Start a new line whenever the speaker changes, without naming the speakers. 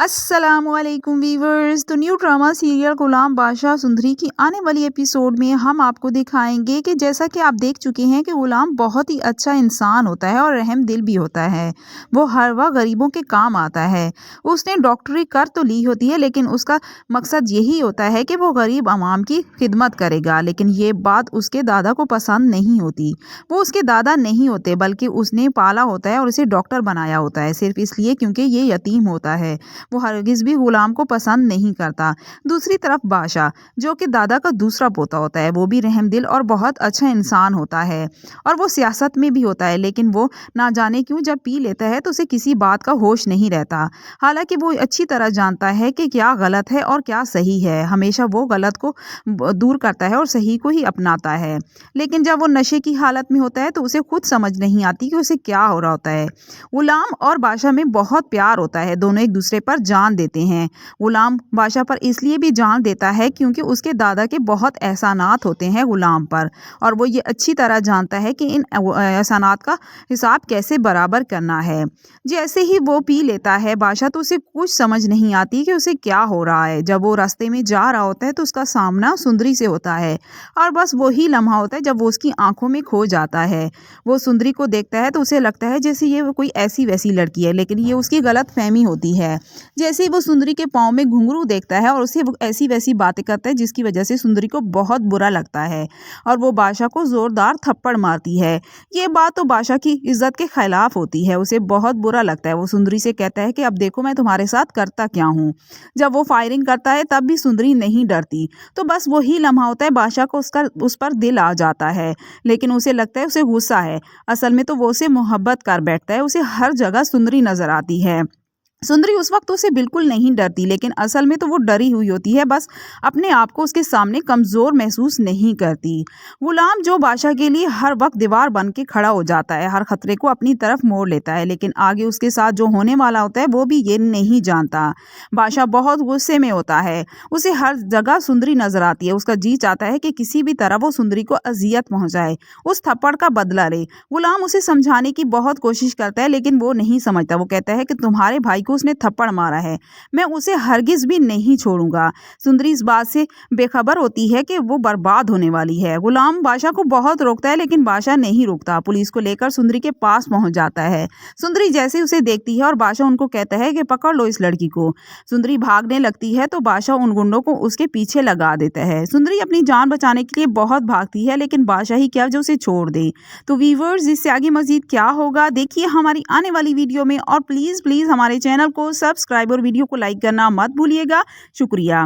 अस्सलामुअलैकुम वीवर्स। तो new drama serial गुलाम बादशाह सुंदरी की आने वाली एपिसोड में हम आपको दिखाएंगे कि जैसा कि आप देख चुके हैं कि गुलाम बहुत ही अच्छा इंसान होता है और रहम दिल भी होता है। वो हर वक्त गरीबों के काम आता है। उसने डॉक्टरी कर तो ली होती है लेकिन उसका मकसद यही होता है कि वो गरीब आवाम की खिदमत करेगा। लेकिन ये बात उसके दादा को पसंद नहीं होती। वो उसके दादा नहीं होते बल्कि उसने पाला होता है और उसे डॉक्टर बनाया होता है सिर्फ इसलिए क्योंकि ये यतीम होता है। वो हरगिज़ भी गुलाम को पसंद नहीं करता। दूसरी तरफ बादशाह जो कि दादा का दूसरा पोता होता है, वो भी रहमदिल और बहुत अच्छा इंसान होता है और वो सियासत में भी होता है। लेकिन वो ना जाने क्यों जब पी लेता है तो उसे किसी बात का होश नहीं रहता। हालांकि वो अच्छी तरह जानता है कि क्या गलत है और क्या सही है। हमेशा वो गलत को दूर करता है और सही को ही अपनाता है। लेकिन जब वो नशे की हालत में होता है तो उसे खुद समझ नहीं आती कि उसे क्या हो रहा होता है। गुलाम और बादशाह में बहुत प्यार होता है, दोनों एक दूसरे पर जान देते हैं। गुलाम बादशाह पर इसलिए भी जान देता है क्योंकि उसके दादा के बहुत एहसानात होते हैं गुलाम पर और वो ये अच्छी तरह जानता है कि इन एहसानात का हिसाब कैसे बराबर करना है। जैसे ही वो पी लेता है बादशाह तो उसे कुछ समझ नहीं आती कि उसे क्या हो रहा है। जब वो रास्ते में जा रहा होता है तो उसका सामना सुंदरी से होता है और बस वही लम्हा होता है जब वो उसकी आंखों में खो जाता है। वो सुंदरी को देखता है तो उसे लगता है जैसे ये कोई ऐसी वैसी लड़की है, लेकिन ये उसकी गलत फहमी होती है। जैसे ही वो सुंदरी के पाँव में घुंघरू देखता है और उसे वो ऐसी वैसी बातें करता है जिसकी वजह से सुंदरी को बहुत बुरा लगता है और वो बादशाह को जोरदार थप्पड़ मारती है। ये बात तो बादशाह की इज्जत के खिलाफ होती है, उसे बहुत बुरा लगता है। वो सुंदरी से कहता है कि अब देखो मैं तुम्हारे साथ करता क्या हूँ। जब वो फायरिंग करता है तब भी सुंदरी नहीं डरती। तो बस वही लम्हा होता है, बादशाह को उस पर दिल आ जाता है। लेकिन उसे लगता है उसे गुस्सा है, असल में तो वो उसे मोहब्बत कर बैठता है। उसे हर जगह सुंदरी नजर आती है। सुंदरी उस वक्त उसे बिल्कुल नहीं डरती, लेकिन असल में तो वो डरी हुई होती है, बस अपने आप को उसके सामने कमज़ोर महसूस नहीं करती। गुलाम जो बादशाह के लिए हर वक्त दीवार बन के खड़ा हो जाता है, हर खतरे को अपनी तरफ मोड़ लेता है, लेकिन आगे उसके साथ जो होने वाला होता है वो भी ये नहीं जानता। बादशाह बहुत गुस्से में होता है, उसे हर जगह सुंदरी नजर आती है। उसका जी चाहता है कि किसी भी तरह वो सुंदरी को अजियत पहुंचाए, उस थप्पड़ का बदला ले। गुलाम उसे समझाने की बहुत कोशिश करता है लेकिन वो नहीं समझता। वो कहता है कि तुम्हारे भाई उसने थप्पड़ मारा है, मैं उसे हरगिज भी नहीं छोड़ूंगा। सुंदरी इस बात से बेखबर होती है कि वो बर्बाद होने वाली है। गुलाम बादशाह को बहुत रोकता है लेकिन बादशाह नहीं रुकता। पुलिस को लेकर सुंदरी के पास पहुंच जाता है। सुंदरी जैसे उसे देखती है और बादशाह उनको कहता है कि पकड़ लो इस लड़की को। सुंदरी भागने लगती है तो बादशाह उन गुंडों को उसके पीछे लगा देता है। सुंदरी अपनी जान बचाने के लिए बहुत भागती है लेकिन बादशाह ही क्या जो उसे छोड़ दे। तो व्यूअर्स, इससे आगे मजीद क्या होगा देखिए हमारी आने वाली वीडियो में और प्लीज हमारे चैनल को सब्सक्राइब और वीडियो को लाइक करना मत भूलिएगा। शुक्रिया।